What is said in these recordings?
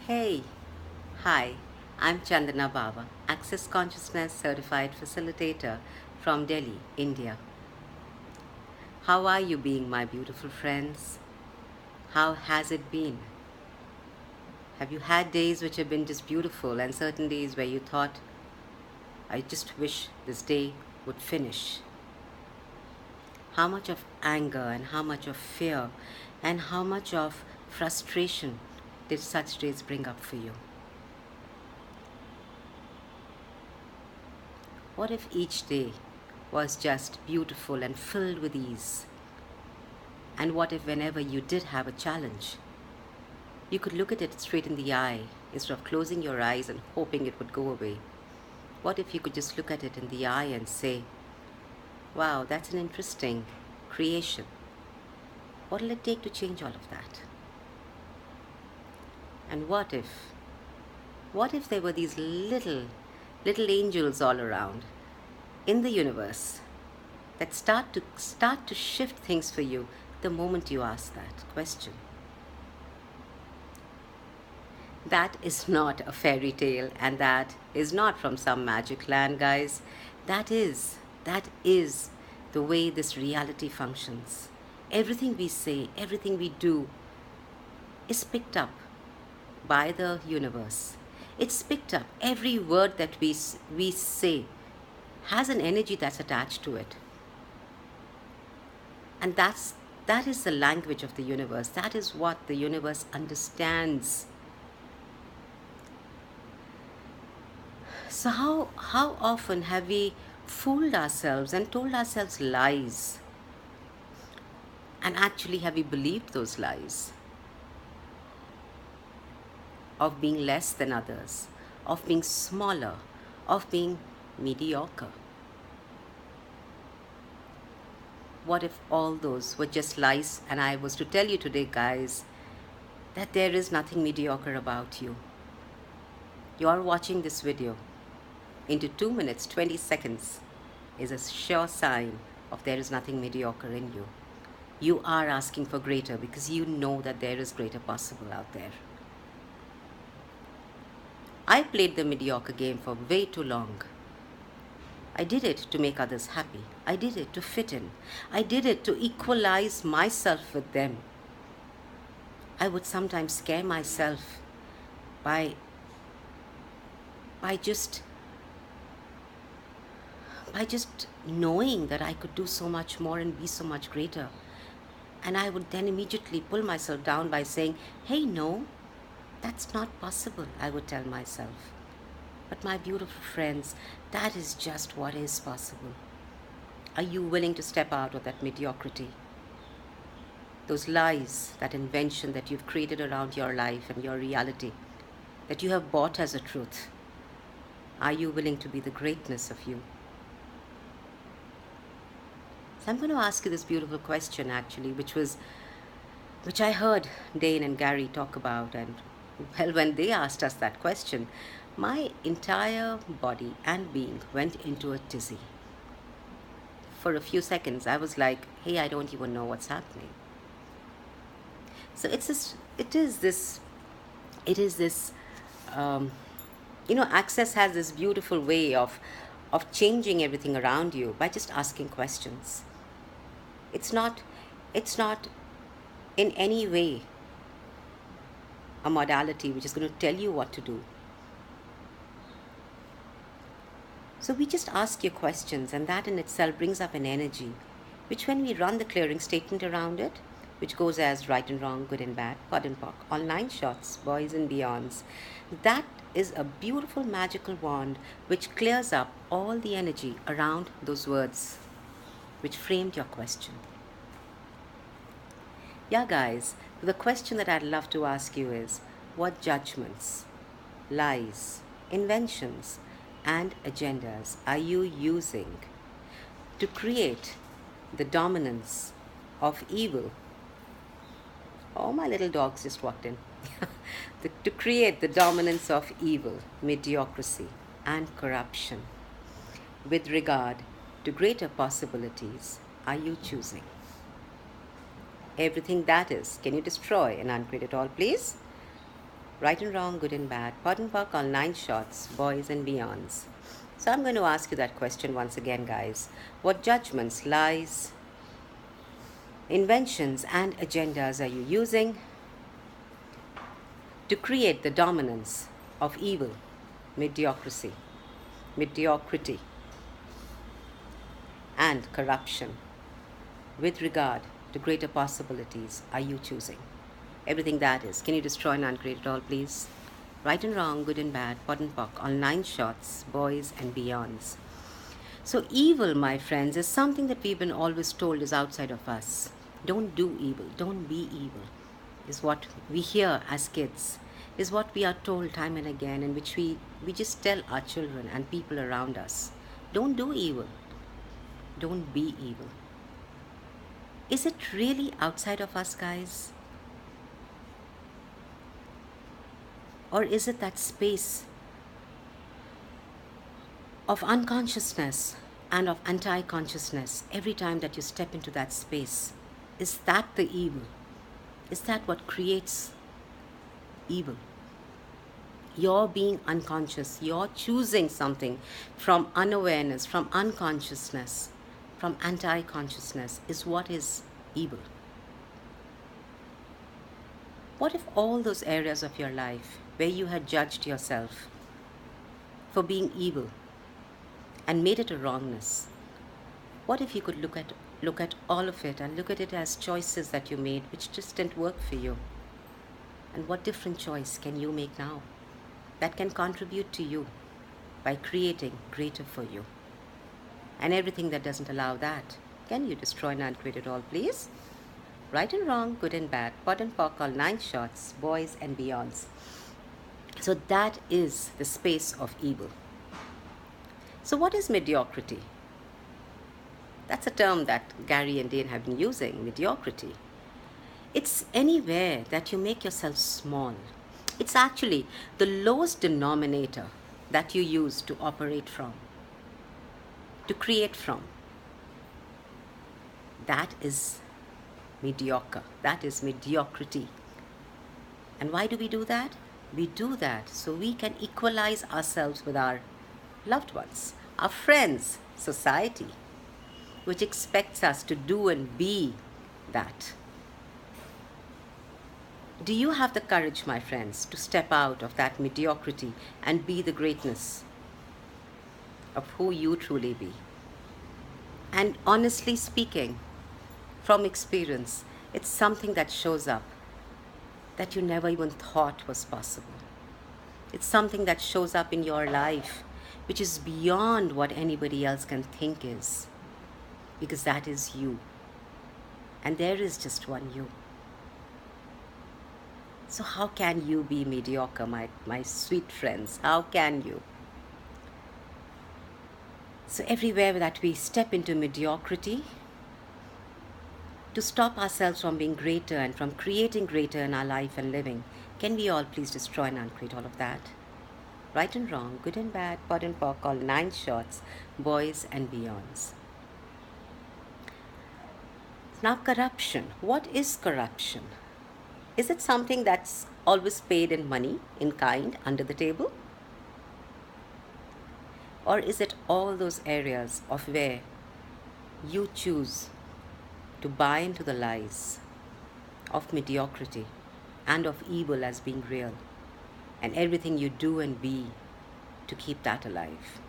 Hey, hi, I'm Chandanabawa, Access Consciousness Certified Facilitator from Delhi, India. How are you being, my beautiful friends? How has it been? Have you had days which have been just beautiful and certain days where you thought, I just wish this day would finish? How much of anger and how much of fear and how much of frustration did such days bring up for you? What if each day was just beautiful and filled with ease? And what if, whenever you did have a challenge, you could look at it straight in the eye instead of closing your eyes and hoping it would go away? What if you could just look at it in the eye and say, wow, that's an interesting creation. What'll it take to change all of that? And what if there were these little angels all around in the universe that start to shift things for you the moment you ask that question? That is not a fairy tale, and that is not from some magic land, guys. That is the way this reality functions. Everything we say, everything we do is picked up by the universe. It's picked up. Every word that we say has an energy that's attached to it. And that is the language of the universe. That is what the universe understands. So how often have we fooled ourselves and told ourselves lies? And actually, have we believed those lies of being less than others, of being smaller, of being mediocre? What if all those were just lies and I was to tell you today, guys, that there is nothing mediocre about you? You're watching this video into 2 minutes 20 seconds is a sure sign of there is nothing mediocre in you. You are asking for greater because you know that there is greater possible out there. I played the mediocre game for way too long. I did it to make others happy. I did it to fit in. I did it to equalize myself with them. I would sometimes scare myself by just knowing that I could do so much more and be so much greater. And I would then immediately pull myself down by saying, hey, no, that's not possible, I would tell myself. But my beautiful friends, that is just what is possible. Are you willing to step out of that mediocrity? Those lies, that invention that you've created around your life and your reality, that you have bought as a truth. Are you willing to be the greatness of you? So I'm going to ask you this beautiful question, actually, which I heard Dane and Gary talk about. And well, when they asked us that question, my entire body and being went into a tizzy. For a few seconds, I was like, hey, I don't even know what's happening. So it is this, Access has this beautiful way of changing everything around you by just asking questions. It's not in any way a modality which is going to tell you what to do. So we just ask your questions, and that in itself brings up an energy, which when we run the clearing statement around it, which goes as right and wrong, good and bad, POD and POC, all 9 shots, boys and beyonds, that is a beautiful magical wand which clears up all the energy around those words which framed your question. Yeah, guys, the question that I'd love to ask you is, what judgments, lies, inventions, and agendas are you using to create the dominance of evil? Oh, my little dogs just walked in. To create the dominance of evil, mediocrity, and corruption with regard to greater possibilities are you choosing? Everything that is, can you destroy and uncreate it all, please? Right and wrong, good and bad, pot and puck, all nine shots, boys and beyonds. So I'm going to ask you that question once again, guys. What judgments, lies, inventions, and agendas are you using to create the dominance of evil, mediocrity, mediocrity, and corruption with regard to greater possibilities are you choosing? Everything that is. Can you destroy and uncreate it all, please? Right and wrong, good and bad, pot and pock, all nine shots, boys and beyonds. So, evil, my friends, is something that we've been always told is outside of us. Don't do evil, don't be evil, is what we hear as kids, is what we are told time and again, in which we just tell our children and people around us. Don't do evil, don't be evil. Is it really outside of us, guys? Or is it that space of unconsciousness and of anti consciousness every time that you step into that space? Is that the evil? Is that what creates evil? You're being unconscious, you're choosing something from unawareness, from unconsciousness, from anti consciousness, is what is evil. What if all those areas of your life where you had judged yourself for being evil and made it a wrongness, what if you could look at all of it and look at it as choices that you made which just didn't work for you? And what different choice can you make now that can contribute to you by creating greater for you? And everything that doesn't allow that, can you destroy and uncreate it all, please? Right and wrong, good and bad, pot and pock, all nine shots, boys and beyonds. So that is the space of evil. So what is mediocrity? That's a term that Gary and Dane have been using, mediocrity. It's anywhere that you make yourself small. It's actually the lowest denominator that you use to operate from, to create from. That is mediocre. That is mediocrity. And why do we do that? We do that so we can equalize ourselves with our loved ones, our friends, society, which expects us to do and be that. Do you have the courage, my friends, to step out of that mediocrity and be the greatness of who you truly be? And honestly speaking, from experience, it's something that shows up that you never even thought was possible. It's something that shows up in your life which is beyond what anybody else can think is, because that is you. And there is just one you. So how can you be mediocre, my sweet friends? How can you? So everywhere that we step into mediocrity, to stop ourselves from being greater and from creating greater in our life and living, can we all please destroy and uncreate all of that? Right and wrong, good and bad, pot and pock, all nine shots, boys and beyonds. Now corruption. What is corruption? Is it something that's always paid in money, in kind, under the table? Or is it all those areas of where you choose to buy into the lies of mediocrity and of evil as being real, and everything you do and be to keep that alive?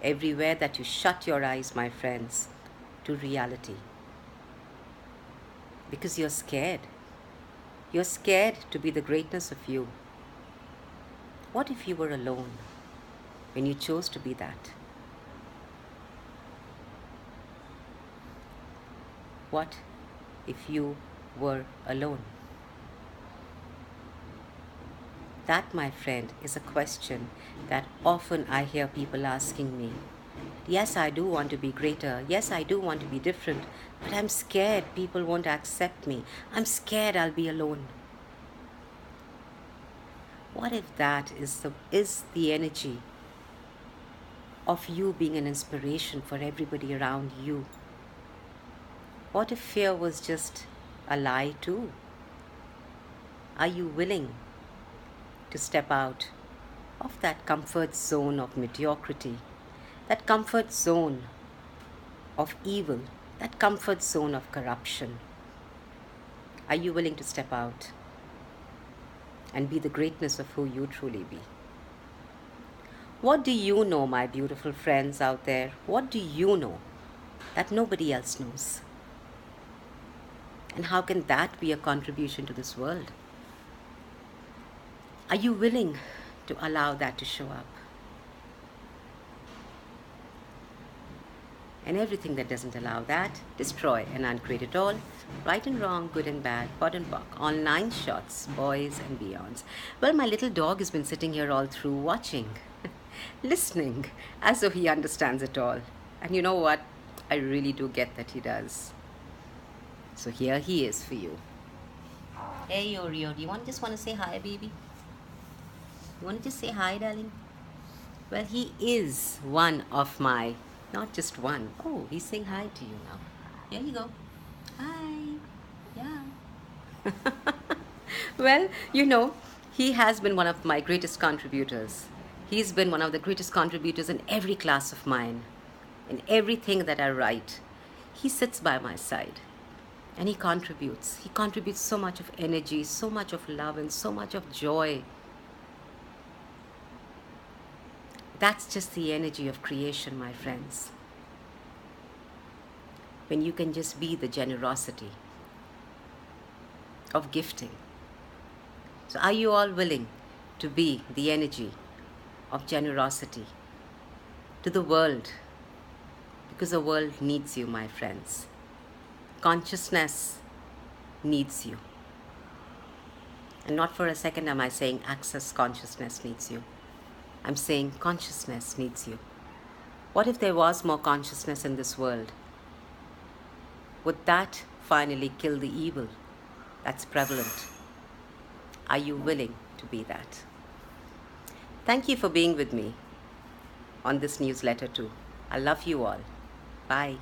Everywhere that you shut your eyes, my friends, to reality, because you're scared. You're scared to be the greatness of you. What if you were alone when you chose to be that? What if you were alone? That, my friend, is a question that often I hear people asking me. Yes, I do want to be greater. Yes, I do want to be different. But I'm scared people won't accept me. I'm scared I'll be alone. What if that is the energy of you being an inspiration for everybody around you? What if fear was just a lie too? Are you willing to step out of that comfort zone of mediocrity, that comfort zone of evil, that comfort zone of corruption? Are you willing to step out and be the greatness of who you truly be? What do you know, my beautiful friends out there? What do you know that nobody else knows? And how can that be a contribution to this world? Are you willing to allow that to show up? And everything that doesn't allow that, destroy and uncreate it all. Right and wrong, good and bad, pod and buck, all 9 shots, boys and beyonds. Well, my little dog has been sitting here all through watching, listening, as though he understands it all. And you know what? I really do get that he does. So here he is for you. Hey, Oreo, do you just want to say hi, baby? You want to just say hi, darling? Well, he is one of my, not just one. Oh, he's saying hi to you now. Here you go. Hi. Yeah. Well, he has been one of my greatest contributors. He's been one of the greatest contributors in every class of mine, in everything that I write. He sits by my side and he contributes. He contributes so much of energy, so much of love, and so much of joy. That's just the energy of creation, my friends. When you can just be the generosity of gifting. So are you all willing to be the energy of generosity to the world? Because the world needs you, my friends. Consciousness needs you. And not for a second am I saying access consciousness needs you. I'm saying consciousness needs you. What if there was more consciousness in this world? Would that finally kill the evil that's prevalent? Are you willing to be that? Thank you for being with me on this newsletter too. I love you all. Bye.